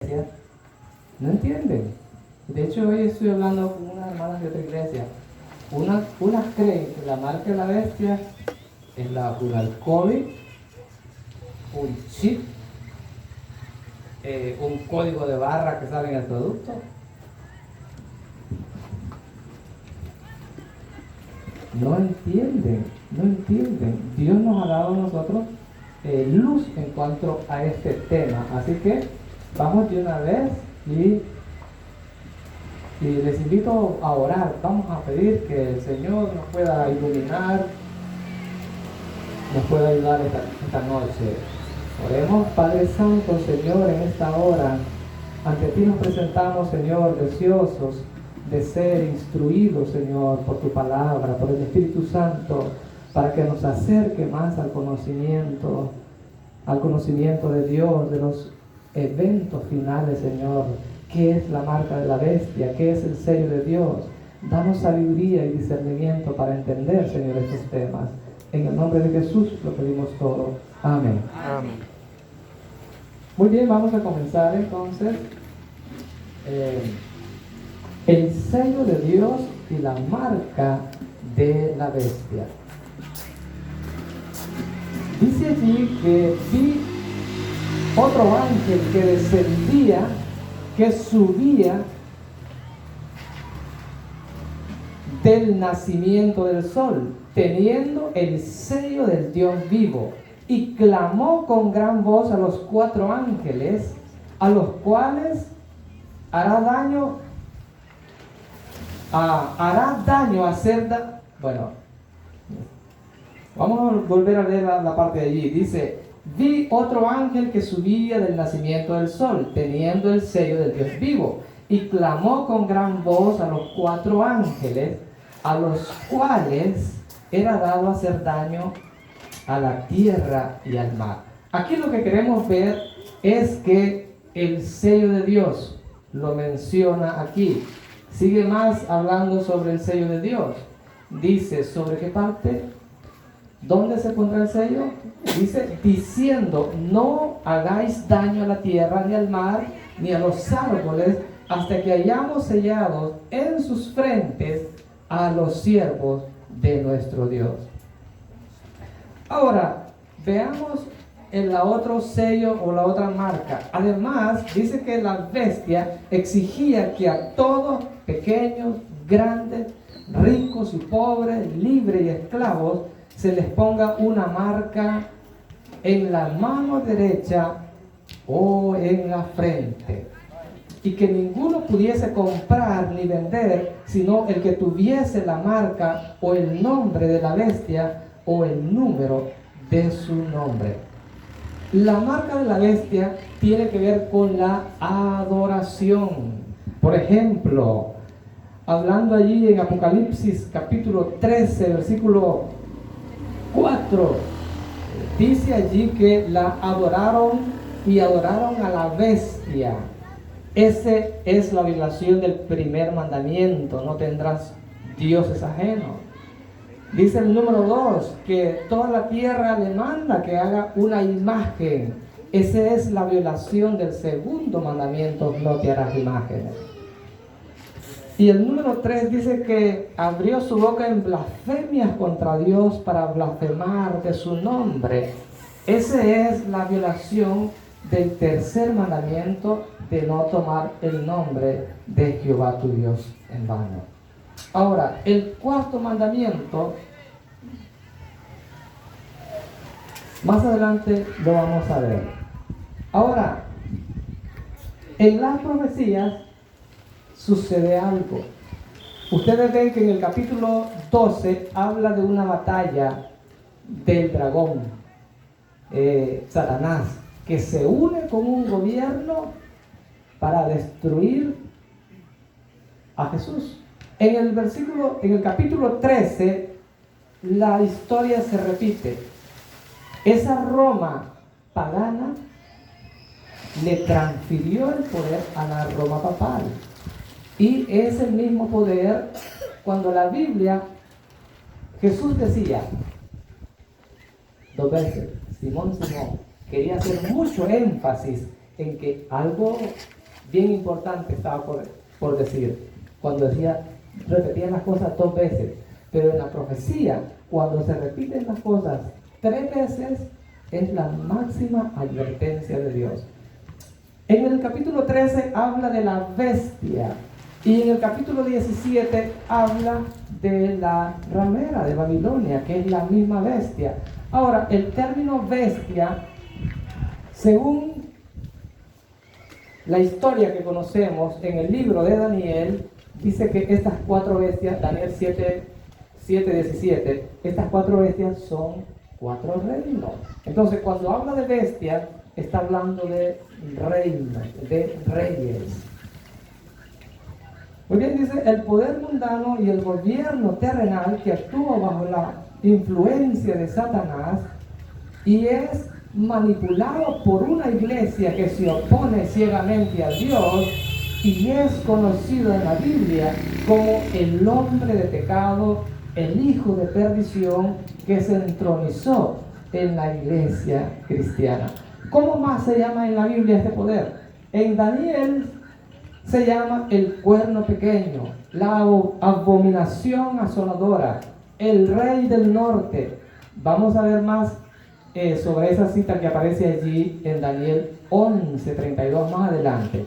no entienden. De hecho, hoy estoy hablando con unas hermanas de otra iglesia. Unas creen que la marca de la bestia es un alcohol, un chip, un código de barra que sale en el producto. No entienden. Dios nos ha dado a nosotros luz en cuanto a este tema. Así que vamos de una vez y les invito a orar. Vamos a pedir que el Señor nos pueda iluminar, nos pueda ayudar esta noche. Oremos. Padre Santo, Señor, en esta hora, ante ti nos presentamos, Señor, deseosos de ser instruidos, Señor, por tu palabra, por el Espíritu Santo, para que nos acerque más al conocimiento de Dios, de los eventos finales, Señor. ¿Qué es la marca de la bestia? ¿Qué es el sello de Dios? Danos sabiduría y discernimiento para entender, Señor, estos temas. En el nombre de Jesús lo pedimos todo. Amén. Amén. Muy bien, vamos a comenzar entonces. El sello de Dios y la marca de la bestia. Dice allí que vi otro ángel que descendía, que subía del nacimiento del sol, teniendo el sello del Dios vivo, y clamó con gran voz a los 4 ángeles, a los cuales hará daño bueno, vamos a volver a leer la parte de allí. Dice: vi otro ángel que subía del nacimiento del sol, teniendo el sello del Dios vivo, y clamó con gran voz a los 4 ángeles, a los cuales era dado hacer daño a la tierra y al mar. Aquí lo que queremos ver es que el sello de Dios lo menciona aquí. Sigue más hablando sobre el sello de Dios. Dice, ¿sobre qué parte? ¿Dónde se pondrá el sello? Dice, diciendo: no hagáis daño a la tierra, ni al mar, ni a los árboles, hasta que hayamos sellado en sus frentes a los siervos de nuestro Dios. Ahora, veamos el otro sello o la otra marca. Además, dice que la bestia exigía que a todos, pequeños, grandes, ricos y pobres, libres y esclavos, se les ponga una marca en la mano derecha o en la frente, y que ninguno pudiese comprar ni vender sino el que tuviese la marca o el nombre de la bestia o el número de su nombre. La marca de la bestia tiene que ver con la adoración. Por ejemplo, hablando allí en Apocalipsis capítulo 13, versículo 4, dice allí que la adoraron y adoraron a la bestia. Esa es la violación del primer mandamiento: no tendrás dioses ajenos. Dice el número 2 que toda la tierra le manda que haga una imagen. Esa es la violación del segundo mandamiento: no te harás imágenes. Y el número 3 dice que abrió su boca en blasfemias contra Dios para blasfemar de su nombre. Esa es la violación del tercer mandamiento, de no tomar el nombre de Jehová tu Dios en vano. Ahora, el cuarto mandamiento, más adelante lo vamos a ver. Ahora, en las profecías sucede algo. Ustedes ven que en el capítulo 12 habla de una batalla del dragón, Satanás, que se une con un gobierno para destruir a Jesús. En el capítulo 13, la historia se repite. Esa Roma pagana le transfirió el poder a la Roma papal. Y es el mismo poder cuando la Biblia, Jesús decía 2 veces, Simón, quería hacer mucho énfasis en que algo bien importante estaba por decir. Cuando repetían las cosas 2 veces. Pero en la profecía, cuando se repiten las cosas 3 veces, es la máxima advertencia de Dios. En el capítulo 13 habla de la bestia. Y en el capítulo 17 habla de la ramera de Babilonia, que es la misma bestia. Ahora, el término bestia, según la historia que conocemos en el libro de Daniel, dice que estas 4 bestias, Daniel 7:17, estas 4 bestias son 4 reinos. Entonces, cuando habla de bestia, está hablando de reinos, de reyes. Muy bien, dice, el poder mundano y el gobierno terrenal que actúa bajo la influencia de Satanás y es manipulado por una iglesia que se opone ciegamente a Dios y es conocido en la Biblia como el hombre de pecado, el hijo de perdición que se entronizó en la iglesia cristiana. ¿Cómo más se llama en la Biblia este poder? En Daniel se llama el cuerno pequeño, la abominación asoladora, el rey del norte. Vamos a ver más sobre esa cita que aparece allí en Daniel 11:32 más adelante.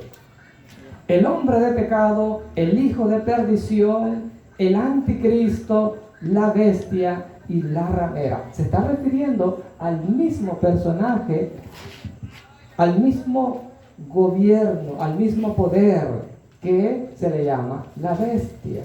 El hombre de pecado, el hijo de perdición, el anticristo, la bestia y la ramera. Se está refiriendo al mismo personaje, al mismo gobierno, al mismo poder que se le llama la bestia.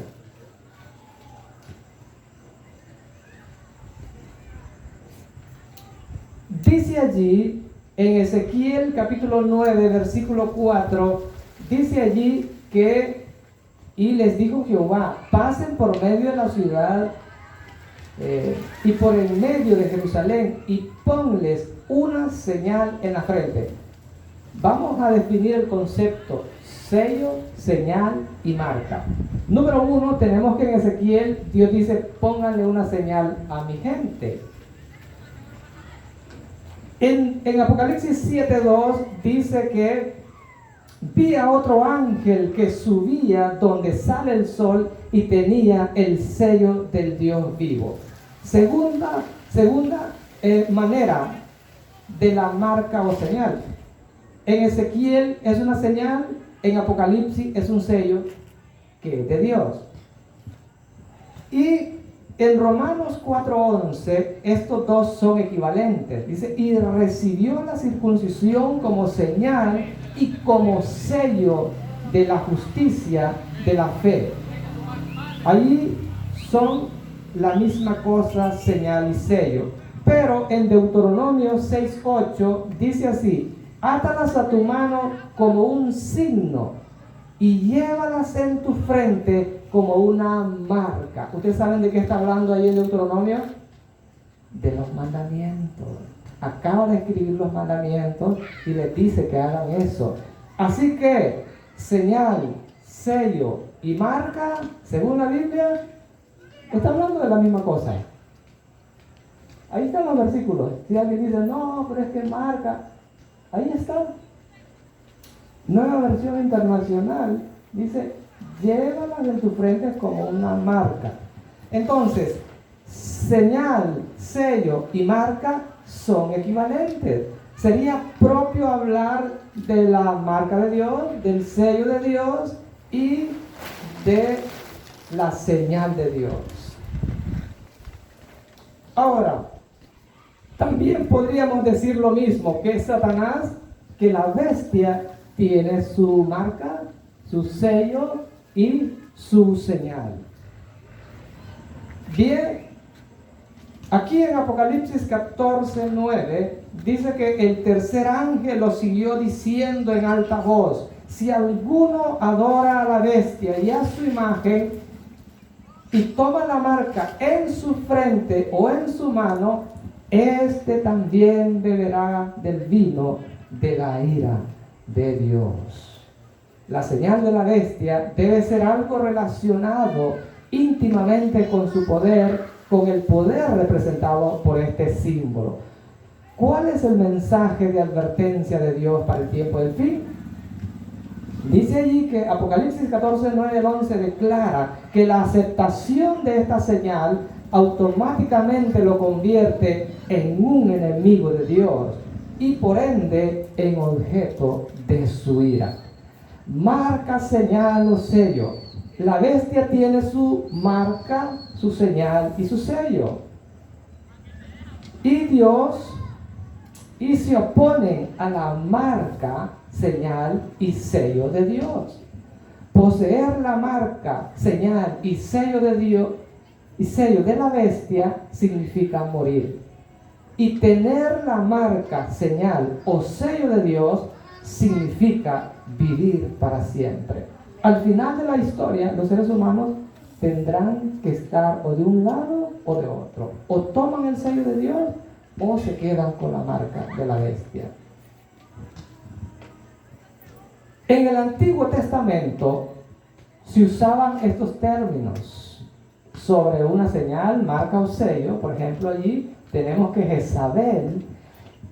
Dice allí en Ezequiel capítulo 9 versículo 4, dice allí que y les dijo Jehová, pasen por medio de la ciudad y por el medio de Jerusalén y ponles una señal en la frente. Vamos a definir el concepto sello, señal y marca. Número 1, tenemos que en Ezequiel Dios dice, pónganle una señal a mi gente. En Apocalipsis 7:2 dice que vi a otro ángel que subía donde sale el sol y tenía el sello del Dios vivo. Segunda manera de la marca o señal. En Ezequiel es una señal, en Apocalipsis es un sello que es de Dios. Y en Romanos 4:11 estos dos son equivalentes. Dice, y recibió la circuncisión como señal y como sello de la justicia de la fe. Ahí son la misma cosa, señal y sello. Pero en Deuteronomio 6:8 dice así, átalas a tu mano como un signo y llévalas en tu frente como una marca. ¿Ustedes saben de qué está hablando ahí en Deuteronomio? De los mandamientos. Acaba de escribir los mandamientos y les dice que hagan eso. Así que señal, sello y marca, según la Biblia, está hablando de la misma cosa. Ahí están los versículos. Si alguien dice, no, pero es que marca, ahí está. Nueva versión internacional dice, llévalas en tu frente como una marca. Entonces, señal, sello y marca son equivalentes. Sería propio hablar de la marca de Dios, del sello de Dios y de la señal de Dios. Ahora, también podríamos decir lo mismo, que Satanás, que la bestia tiene su marca, su sello y su señal. Bien, aquí en Apocalipsis 14:9 dice que el tercer ángel lo siguió diciendo en alta voz, si alguno adora a la bestia y a su imagen y toma la marca en su frente o en su mano, este también beberá del vino de la ira de Dios. La señal de la bestia debe ser algo relacionado íntimamente con su poder, con el poder representado por este símbolo. ¿Cuál es el mensaje de advertencia de Dios para el tiempo del fin? Dice allí que Apocalipsis 14, 9 al 11 declara que la aceptación de esta señal automáticamente lo convierte en un enemigo de Dios y por ende en objeto de su ira. Marca, señal o sello. La bestia tiene su marca, su señal y su sello. Y se oponen a la marca, señal y sello de Dios. Poseer la marca, señal y sello de Dios y sello de la bestia significa morir. Y tener la marca, señal o sello de Dios significa vivir para siempre. Al final de la historia, los seres humanos tendrán que estar o de un lado o de otro. O toman el sello de Dios o se quedan con la marca de la bestia. En el Antiguo Testamento se usaban estos términos sobre una señal, marca o sello. Por ejemplo, allí tenemos que Jezabel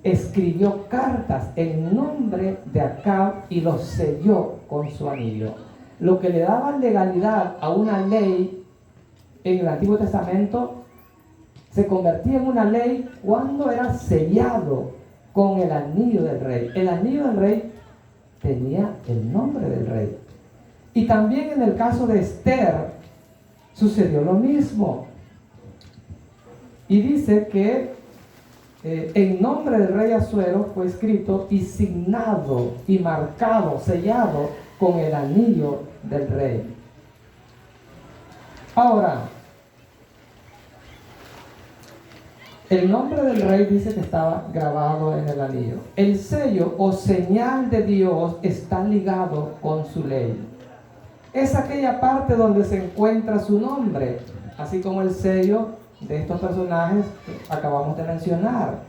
escribió cartas en nombre de Acab y los selló con su anillo. Lo que le daba legalidad a una ley en el Antiguo Testamento se convertía en una ley cuando era sellado con el anillo del rey. El anillo del rey tenía el nombre del rey. Y también en el caso de Esther sucedió lo mismo. Y dice que en nombre del rey Asuero fue escrito y signado y marcado, sellado con el anillo del rey. Ahora, el nombre del rey dice que estaba grabado en el anillo. El sello o señal de Dios está ligado con su ley. Es aquella parte donde se encuentra su nombre, así como el sello de estos personajes que acabamos de mencionar.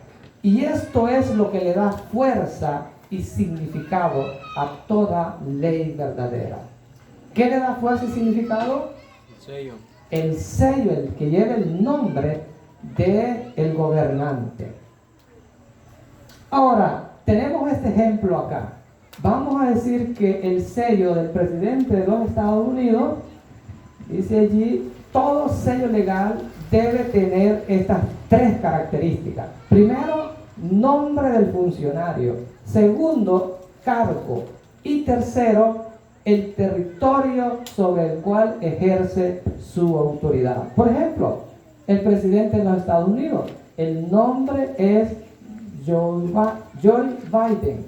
Y esto es lo que le da fuerza y significado a toda ley verdadera. ¿Qué le da fuerza y significado? El sello. El sello, el que lleva el nombre del gobernante. Ahora, tenemos este ejemplo acá. Vamos a decir que el sello del presidente de los Estados Unidos, dice allí, todo sello legal debe tener estas tres características. Primero, nombre del funcionario. Segundo, cargo. Y tercero, el territorio sobre el cual ejerce su autoridad. Por ejemplo, el presidente de los Estados Unidos, el nombre es Joe Biden.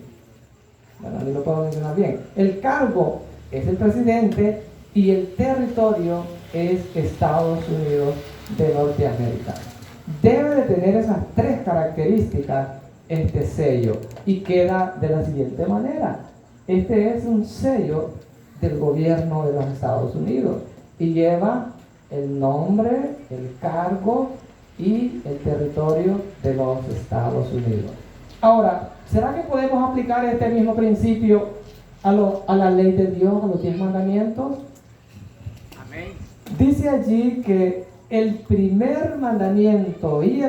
Bueno, ni lo puedo mencionar bien. El cargo es el presidente y el territorio es Estados Unidos de Norteamérica. Debe de tener esas tres características este sello y queda de la siguiente manera. Este es un sello del gobierno de los Estados Unidos y lleva el nombre, el cargo y el territorio de los Estados Unidos. Ahora, ¿será que podemos aplicar este mismo principio a la ley de Dios, a los 10 mandamientos? Amén. Dice allí que el primer mandamiento y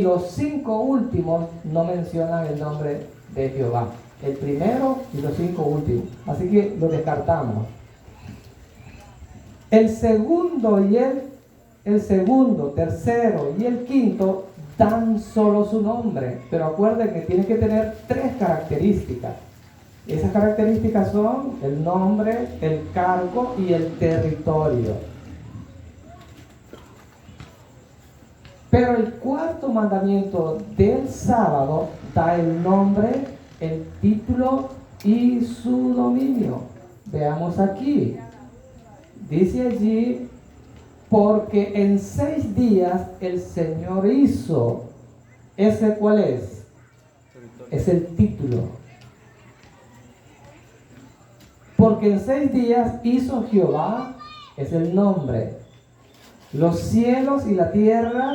los 5 últimos no mencionan el nombre de Jehová. El primero y los 5 últimos. Así que lo descartamos. El segundo, tercero y el quinto dan solo su nombre. Pero acuerden que tiene que tener 3 características. Esas características son el nombre, el cargo y el territorio. Pero el cuarto mandamiento del sábado da el nombre, el título y su dominio. Veamos aquí. Dice allí, porque en 6 días el Señor hizo. ¿Ese cuál es? Es el título. Porque en 6 días hizo Jehová, es el nombre. Los cielos y la tierra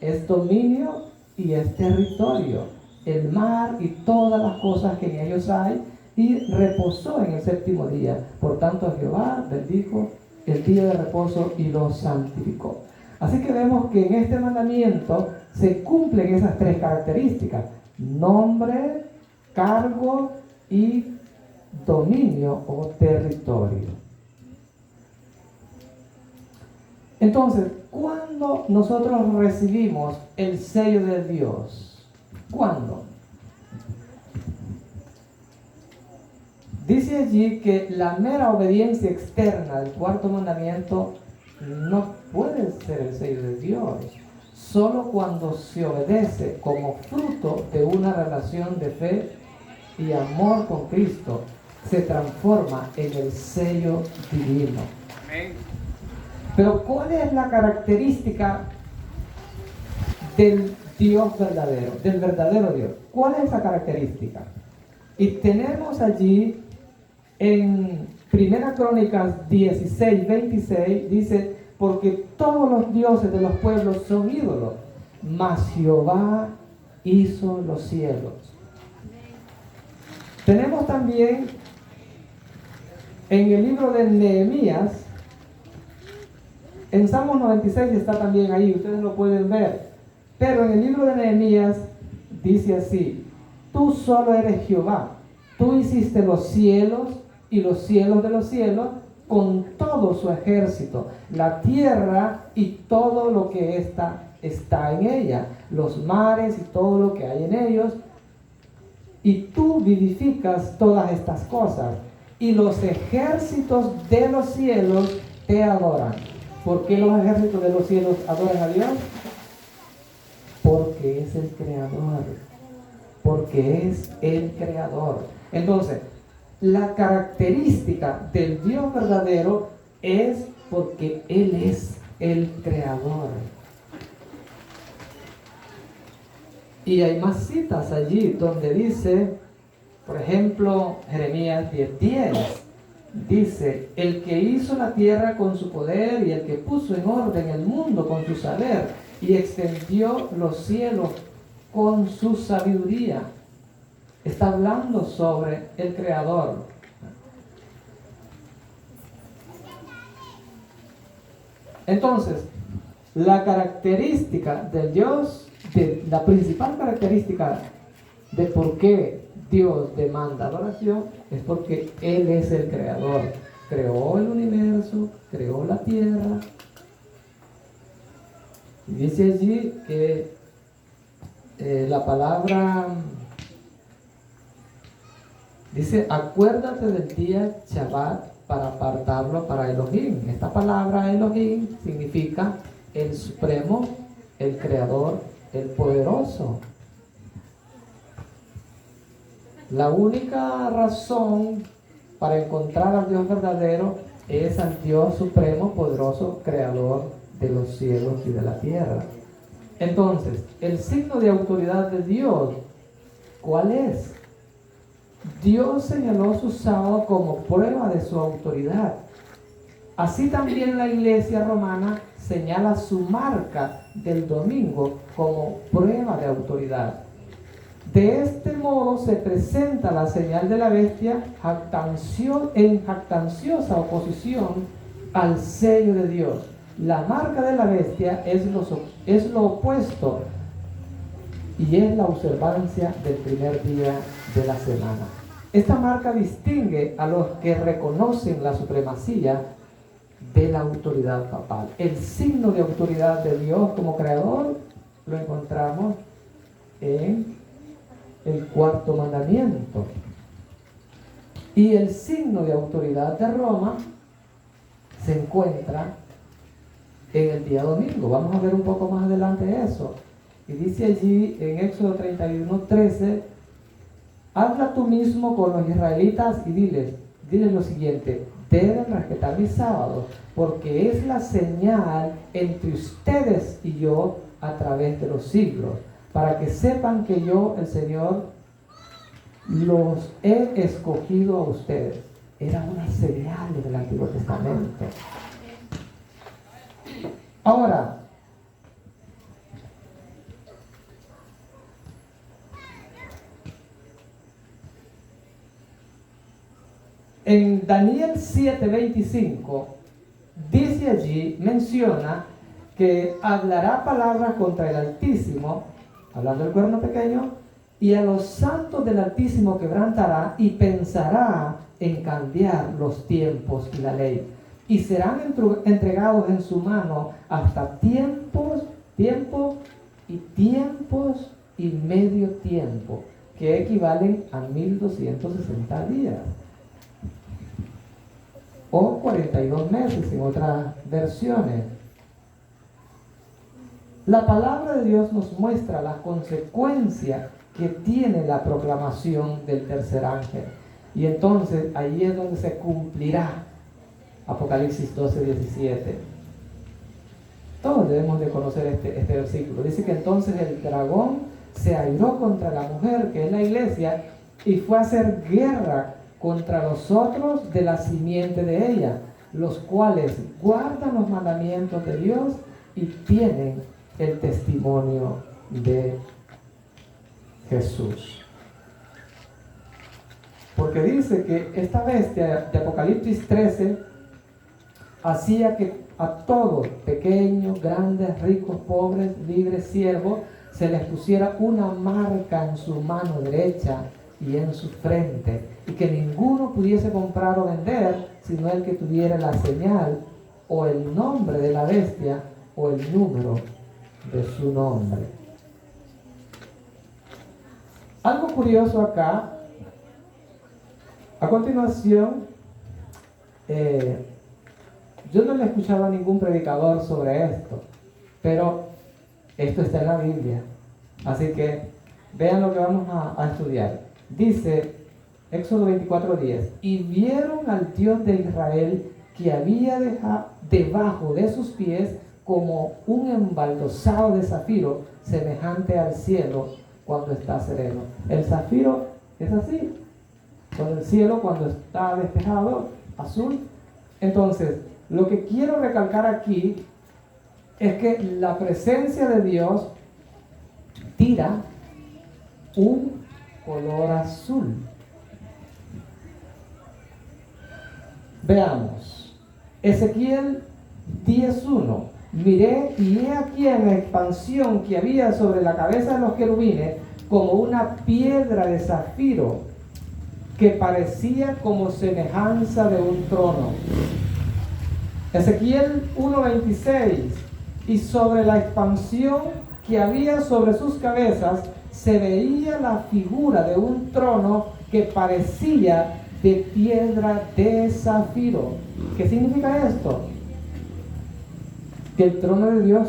es dominio y es territorio. El mar y todas las cosas que en ellos hay. Y reposó en el 7º día. Por tanto Jehová bendijo el día de reposo y lo santificó. Así que vemos que en este mandamiento se cumplen esas tres características: nombre, cargo y dominio o territorio. Entonces, ¿cuándo nosotros recibimos el sello de Dios? ¿Cuándo? Dice allí que la mera obediencia externa del cuarto mandamiento no puede ser el sello de Dios. Solo cuando se obedece como fruto de una relación de fe y amor con Cristo, se transforma en el sello divino. Amén. Pero ¿cuál es la característica del Dios verdadero, del verdadero Dios? ¿Cuál es esa característica? Y tenemos allí en 1 Crónicas 16, 26, dice: porque todos los dioses de los pueblos son ídolos, mas Jehová hizo los cielos. Tenemos también en el libro de Nehemías, en Salmos 96 está también ahí, ustedes lo pueden ver. Pero en el libro de Nehemías dice así: tú solo eres Jehová, tú hiciste los cielos y los cielos de los cielos con todo su ejército, la tierra y todo lo que está en ella, los mares y todo lo que hay en ellos, y tú vivificas todas estas cosas, y los ejércitos de los cielos te adoran. ¿Por qué los ejércitos de los cielos adoran a Dios? Porque es el creador. Porque es el creador. Entonces, la característica del Dios verdadero es porque Él es el creador. Y hay más citas allí donde dice, por ejemplo, Jeremías 10:10. Dice: el que hizo la tierra con su poder y el que puso en orden el mundo con su saber y extendió los cielos con su sabiduría. Está hablando sobre el Creador. Entonces, la característica del Dios, la principal característica de por qué Dios demanda adoración es porque Él es el creador. Creó el universo, creó la tierra. Y dice allí que la palabra dice: acuérdate del día Shabbat para apartarlo para Elohim. Esta palabra Elohim significa el supremo, el creador, el poderoso. La única razón para encontrar al Dios verdadero es al Dios supremo, poderoso, creador de los cielos y de la tierra. Entonces, el signo de autoridad de Dios, ¿cuál es? Dios señaló su sábado como prueba de su autoridad. Así también la Iglesia romana señala su marca del domingo como prueba de autoridad. De este modo se presenta la señal de la bestia en jactanciosa oposición al sello de Dios. La marca de la bestia es lo opuesto y es la observancia del primer día de la semana. Esta marca distingue a los que reconocen la supremacía de la autoridad papal. El signo de autoridad de Dios como creador lo encontramos en el cuarto mandamiento. Y el signo de autoridad de Roma se encuentra en el día domingo. Vamos a ver un poco más adelante eso. Y dice allí en Éxodo 31:13: habla tú mismo con los israelitas y diles lo siguiente: deben respetar mis sábados, porque es la señal entre ustedes y yo a través de los siglos, para que sepan que yo, el Señor, los he escogido a ustedes. Era una señal del Antiguo Testamento. Ahora, en Daniel 7:25 dice allí, menciona que hablará palabras contra el Altísimo, hablando del cuerno pequeño, y a los santos del Altísimo quebrantará y pensará en cambiar los tiempos y la ley. Y serán entregados en su mano hasta tiempos y medio tiempo, que equivalen a 1260 días. O 42 meses en otras versiones. La palabra de Dios nos muestra las consecuencias que tiene la proclamación del tercer ángel. Y entonces ahí es donde se cumplirá Apocalipsis 12:17. Todos debemos de conocer este versículo. Dice que entonces el dragón se airó contra la mujer, que es la iglesia, y fue a hacer guerra contra los otros de la simiente de ella, los cuales guardan los mandamientos de Dios y tienen el testimonio de Jesús. Porque dice que esta bestia de Apocalipsis 13 hacía que a todos, pequeños, grandes, ricos, pobres, libres, siervos, se les pusiera una marca en su mano derecha y en su frente, y que ninguno pudiese comprar o vender sino el que tuviera la señal o el nombre de la bestia o el número de su nombre. Algo curioso acá, a continuación, yo no le he escuchado a ningún predicador sobre esto, pero esto está en la Biblia, así que vean lo que vamos a estudiar. Dice Éxodo 24:10, y vieron al Dios de Israel que había debajo de sus pies como un embaldosado de zafiro semejante al cielo cuando está sereno. El zafiro es así, con el cielo cuando está despejado, azul. Entonces, lo que quiero recalcar aquí es que la presencia de Dios tira un color azul. Veamos. Ezequiel 10:1. Miré y he aquí en la expansión que había sobre la cabeza de los querubines como una piedra de zafiro que parecía como semejanza de un trono. Ezequiel 1:26. Y sobre la expansión que había sobre sus cabezas se veía la figura de un trono que parecía de piedra de zafiro. ¿Qué significa esto? Que el trono de Dios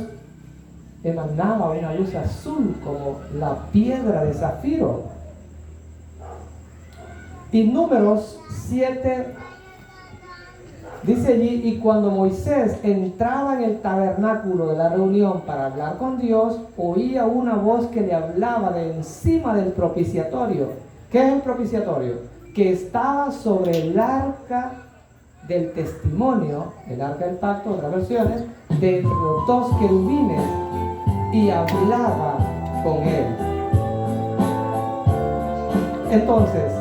emanaba una luz azul como la piedra de zafiro. Y Números 7 dice allí, y cuando Moisés entraba en el tabernáculo de la reunión para hablar con Dios, oía una voz que le hablaba de encima del propiciatorio. ¿Qué es el propiciatorio? Que estaba sobre el arca del testimonio, el arca del pacto, otras versiones, de los dos querubines, y hablaba con él. Entonces,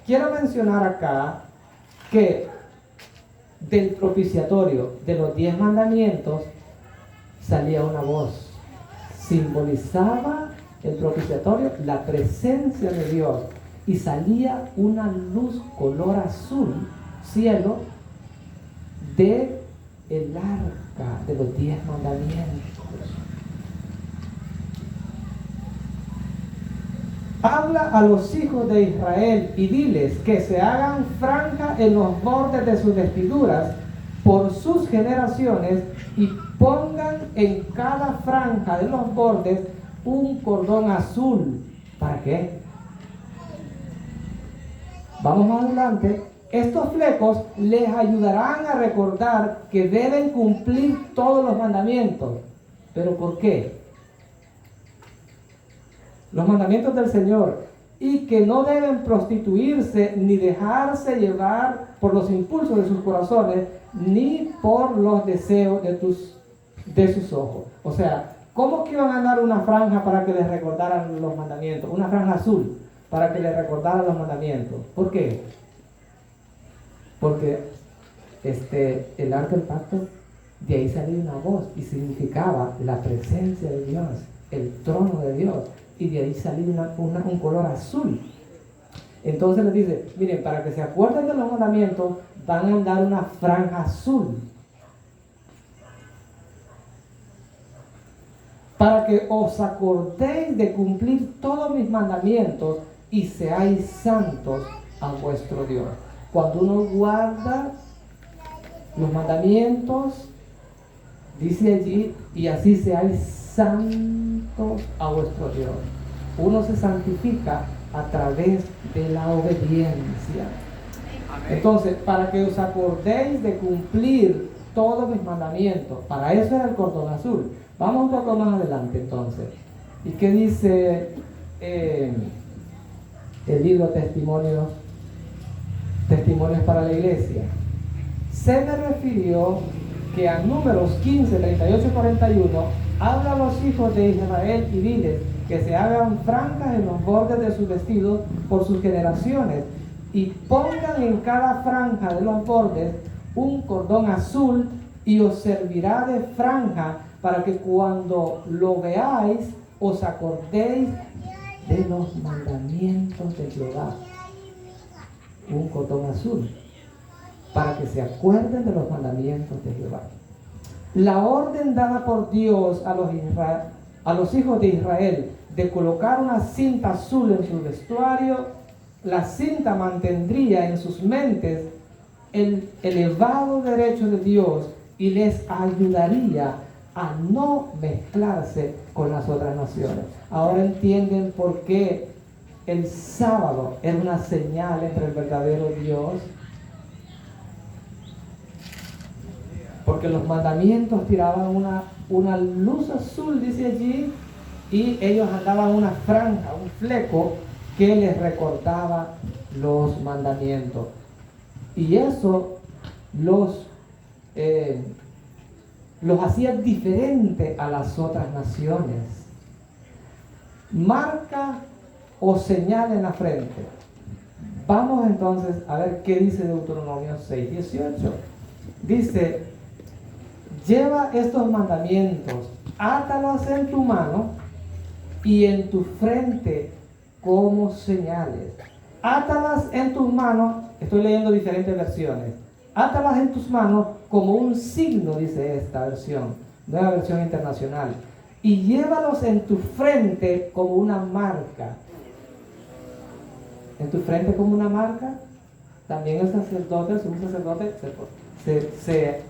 quiero mencionar acá que del propiciatorio, de los 10 mandamientos, salía una voz. Simbolizaba el propiciatorio la presencia de Dios, y salía una luz color azul, cielo, de el arca de los 10 mandamientos. Habla a los hijos de Israel y diles que se hagan franja en los bordes de sus vestiduras por sus generaciones, y pongan en cada franja de los bordes un cordón azul. ¿Para qué? Vamos más adelante. Estos flecos les ayudarán a recordar que deben cumplir todos los mandamientos. ¿Pero por qué? Los mandamientos del Señor, y que no deben prostituirse ni dejarse llevar por los impulsos de sus corazones, ni por los deseos de sus ojos. O sea, ¿cómo que iban a dar una franja para que les recordaran los mandamientos? Una franja azul para que les recordaran los mandamientos. ¿Por qué? Porque el arca del pacto De ahí salió una voz y significaba la presencia de Dios, el trono de Dios. Y de ahí salió un color azul. Entonces les dice, miren, para que se acuerden de los mandamientos, van a andar una franja azul. Para que os acordéis de cumplir todos mis mandamientos y seáis santos a vuestro Dios. Cuando uno guarda los mandamientos, dice allí, y así seáis santos a vuestro Dios. Uno se santifica a través de la obediencia. Entonces, para que os acordéis de cumplir todos mis mandamientos, para eso era el cordón azul. Vamos un poco más adelante entonces. ¿Y qué dice el libro Testimonios para la Iglesia? Se me refirió que a Números 15, 38 y 41 habla a los hijos de Israel y diles que se hagan franjas en los bordes de sus vestidos por sus generaciones y pongan en cada franja de los bordes un cordón azul y os servirá de franja para que cuando lo veáis os acordéis de los mandamientos de Jehová. Un cordón azul para que se acuerden de los mandamientos de Jehová. La orden dada por Dios a los hijos de Israel de colocar una cinta azul en su vestuario, la cinta mantendría en sus mentes el elevado derecho de Dios y les ayudaría a no mezclarse con las otras naciones. Ahora entienden por qué el sábado era una señal entre el verdadero Dios. Porque los mandamientos tiraban una luz azul, dice allí, y ellos andaban una franja, un fleco que les recordaba los mandamientos. Y eso los hacía diferente a las otras naciones. Marca o señal en la frente. Vamos entonces a ver qué dice Deuteronomio 6:18. Dice: lleva estos mandamientos, átalos en tu mano y en tu frente como señales. Átalas en tus manos, estoy leyendo diferentes versiones. Átalas en tus manos como un signo, dice esta versión, nueva versión internacional. Y llévalos en tu frente como una marca. En tu frente como una marca. También el sacerdote, un sacerdote, se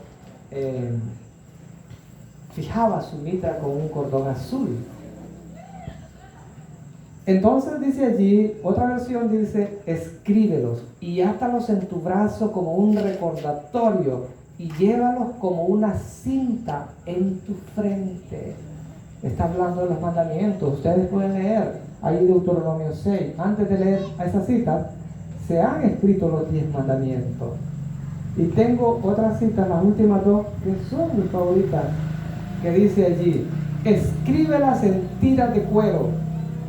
fijaba su mitra con un cordón azul. Entonces dice allí, otra versión dice: escríbelos y átalos en tu brazo como un recordatorio y llévalos como una cinta en tu frente. Está hablando de los mandamientos. Ustedes pueden leer ahí Deuteronomio 6. Antes de leer a esa cita, se han escrito los 10 mandamientos. Y tengo otras citas, las últimas dos, que son mis favoritas, que dice allí: escríbelas en tiras de cuero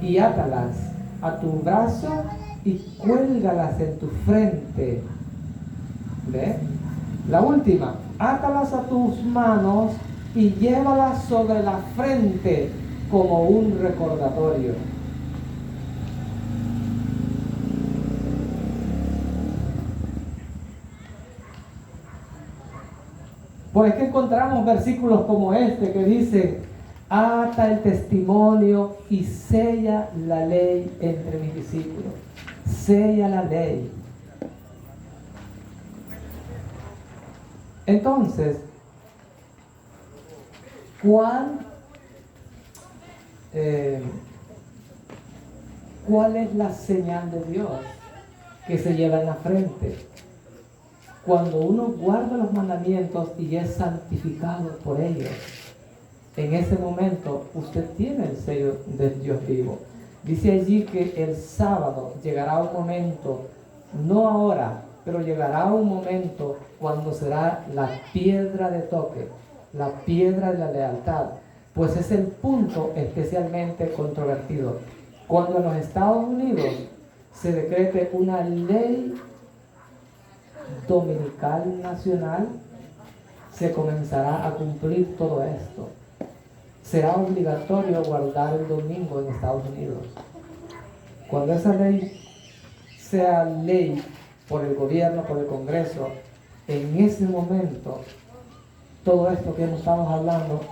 y átalas a tu brazo y cuélgalas en tu frente. ¿Ve? La última: átalas a tus manos y llévalas sobre la frente como un recordatorio. Pues es que encontramos versículos como este que dice: ata el testimonio y sella la ley entre mis discípulos. Sella la ley. Entonces, ¿cuál es la señal de Dios que se lleva en la frente? Cuando uno guarda los mandamientos y es santificado por ellos, en ese momento usted tiene el sello del Dios vivo. Dice allí que el sábado llegará un momento, no ahora, pero llegará un momento cuando será la piedra de toque, la piedra de la lealtad, pues es el punto especialmente controvertido. Cuando en los Estados Unidos se decrete una ley dominical nacional, se comenzará a cumplir todo esto. Será obligatorio guardar el domingo en Estados Unidos. Cuando esa ley sea ley por el gobierno, por el Congreso, en ese momento todo esto que estamos hablando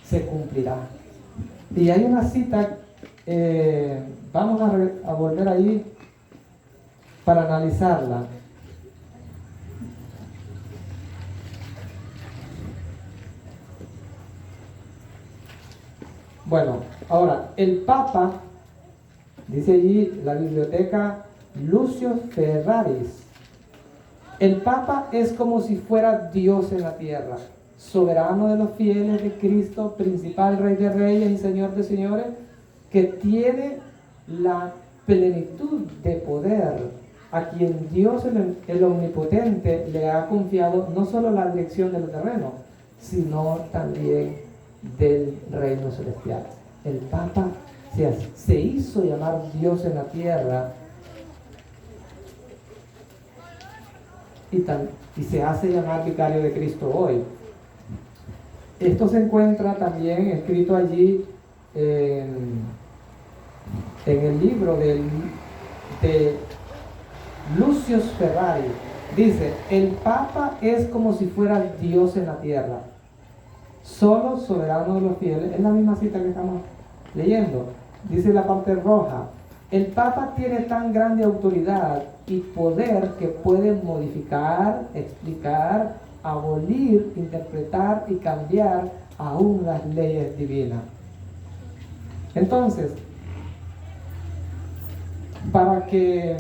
se cumplirá. Y hay una cita, vamos a volver ahí para analizarla. Bueno, ahora, el Papa, dice allí la biblioteca Lucio Ferraris, el Papa es como si fuera Dios en la tierra, soberano de los fieles de Cristo, principal Rey de Reyes y Señor de Señores, que tiene la plenitud de poder, a quien Dios el Omnipotente le ha confiado no solo la dirección del terreno, sino también del reino celestial. El Papa se hizo llamar Dios en la tierra y se hace llamar vicario de Cristo hoy. Esto se encuentra también escrito allí en el libro de Lucius Ferrari. Dice, el Papa es como si fuera Dios en la tierra, solo soberano de los fieles. Es la misma cita que estamos leyendo. Dice la parte roja, el Papa tiene tan grande autoridad y poder que puede modificar, explicar, abolir, interpretar y cambiar aún las leyes divinas. Entonces, para que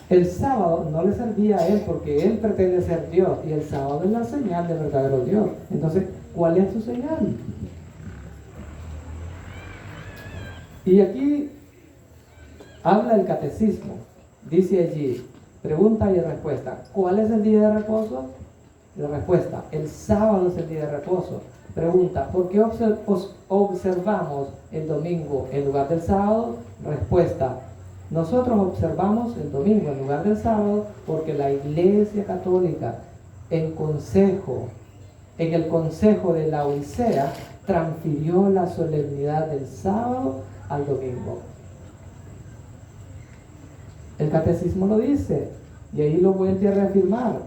el sábado no le servía a él, porque él pretende ser Dios y el sábado es la señal de verdadero Dios. Entonces, ¿cuál es su señal? Y aquí habla el catecismo. Dice allí, pregunta y respuesta, ¿cuál es el día de reposo? La respuesta, el sábado es el día de reposo. Pregunta, ¿por qué observamos el domingo en lugar del sábado? Respuesta, nosotros observamos el domingo en lugar del sábado porque la Iglesia Católica en el consejo de la Odisea transfirió la solemnidad del sábado al domingo. El catecismo lo dice y ahí lo vuelve a reafirmar.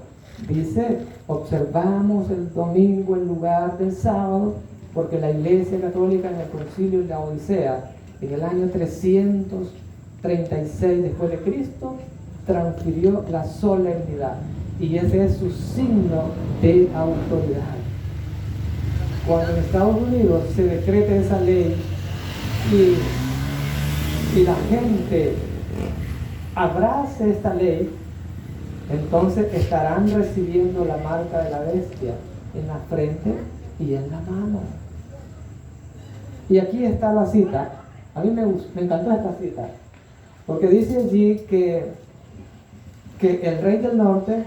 Dice, observamos el domingo en lugar del sábado porque la Iglesia Católica en el concilio de la Odisea en el año 336 después de Cristo transfirió la solemnidad y ese es su signo de autoridad. Cuando en Estados Unidos se decrete esa ley y la gente abrace esta ley, entonces estarán recibiendo la marca de la bestia en la frente y en la mano. Y aquí está la cita. A mí me encantó esta cita, porque dice allí que el rey del norte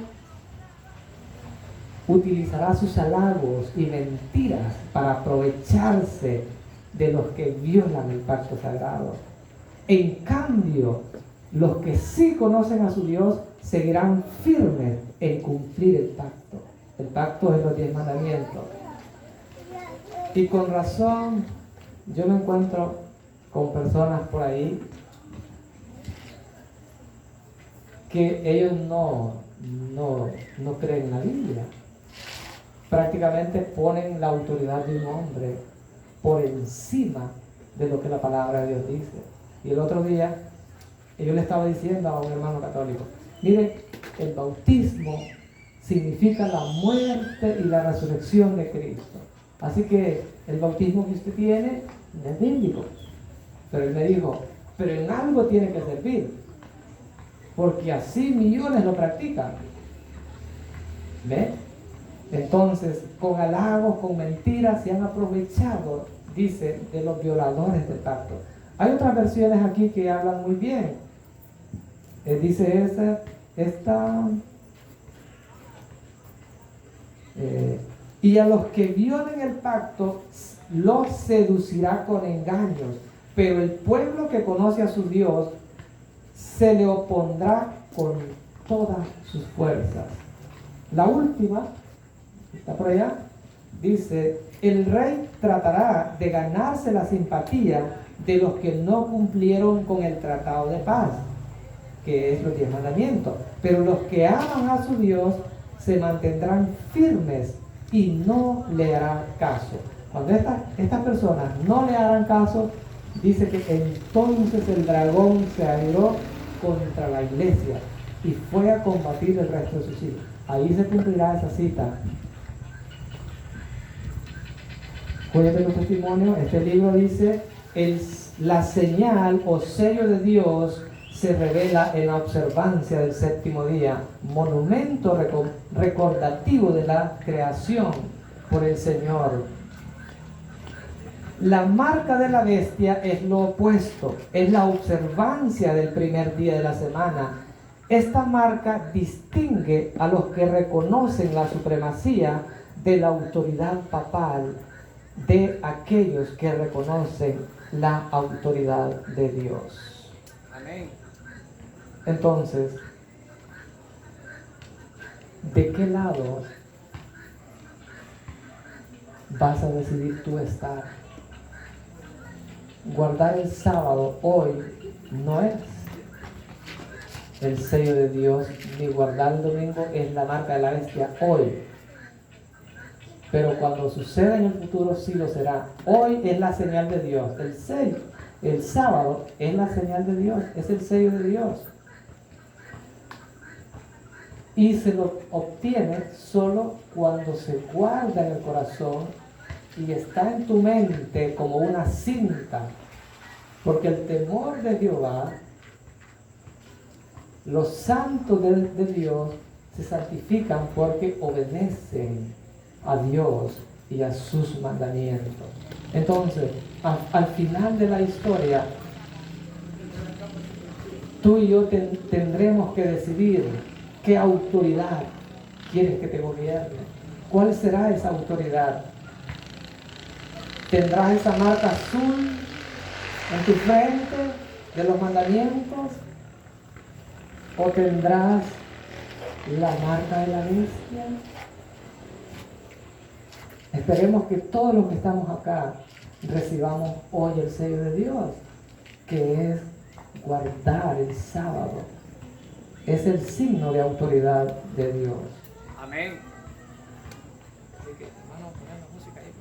utilizará sus halagos y mentiras para aprovecharse de los que violan el pacto sagrado. En cambio, los que sí conocen a su Dios seguirán firmes en cumplir el pacto. El pacto es los 10 mandamientos. Y con razón, yo me encuentro con personas por ahí que ellos no creen en la Biblia. Prácticamente ponen la autoridad de un hombre por encima de lo que la palabra de Dios dice. Y el otro día yo le estaba diciendo a un hermano católico, mire, el bautismo significa la muerte y la resurrección de Cristo. Así que el bautismo que usted tiene no es bíblico. Pero él me dijo, pero en algo tiene que servir, porque así millones lo practican. ¿Ve? Entonces, con halagos, con mentiras, se han aprovechado, dice, de los violadores del pacto. Hay otras versiones aquí que hablan muy bien. Dice y a los que violen el pacto los seducirá con engaños, pero el pueblo que conoce a su Dios se le opondrá todas sus fuerzas. La última, está por allá, dice, el rey tratará de ganarse la simpatía de los que no cumplieron con el tratado de paz, que es los 10 mandamientos. Pero los que aman a su Dios se mantendrán firmes y no le harán caso. Cuando estas personas no le harán caso, dice que entonces el dragón se airó contra la iglesia y fue a combatir el resto de sus hijos. Ahí se cumplirá esa cita. Jueces de los Testimonios, este libro dice, la señal o sello de Dios se revela en la observancia del séptimo día, monumento recordativo de la creación por el Señor. La marca de la bestia es lo opuesto, es la observancia del primer día de la semana. Esta marca distingue a los que reconocen la supremacía de la autoridad papal de aquellos que reconocen la autoridad de Dios. Amén. Entonces, ¿de qué lado vas a decidir tú estar? Guardar el sábado hoy no es el sello de Dios, ni guardar el domingo es la marca de la bestia hoy. Pero cuando suceda en el futuro sí lo será. Hoy es la señal de Dios. El sello, el sábado es la señal de Dios, es el sello de Dios. Y se lo obtiene solo cuando se guarda en el corazón y está en tu mente como una cinta. Porque el temor de Jehová, los santos de Dios se santifican porque obedecen a Dios y a sus mandamientos. Entonces, al final de la historia, tú y yo tendremos que decidir qué autoridad quieres que te gobierne. ¿Cuál será esa autoridad? ¿Tendrás esa marca azul en tu frente de los mandamientos? ¿O tendrás la marca de la bestia? Esperemos que todos los que estamos acá recibamos hoy el sello de Dios, que es guardar el sábado. Es el signo de autoridad de Dios. Amén. Así que, hermano, poner la música ahí.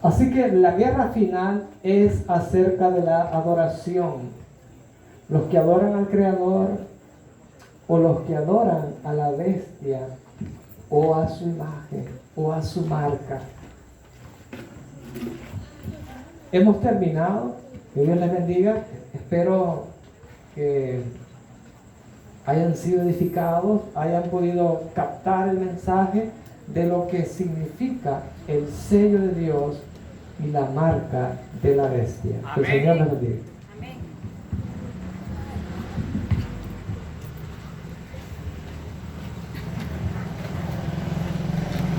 Así que la guerra final es acerca de la adoración. Los que adoran al Creador o los que adoran a la bestia o a su imagen o a su marca. Hemos terminado. Que Dios les bendiga. Espero que hayan sido edificados, hayan podido captar el mensaje de lo que significa el sello de Dios y la marca de la bestia. Que el Señor les bendiga.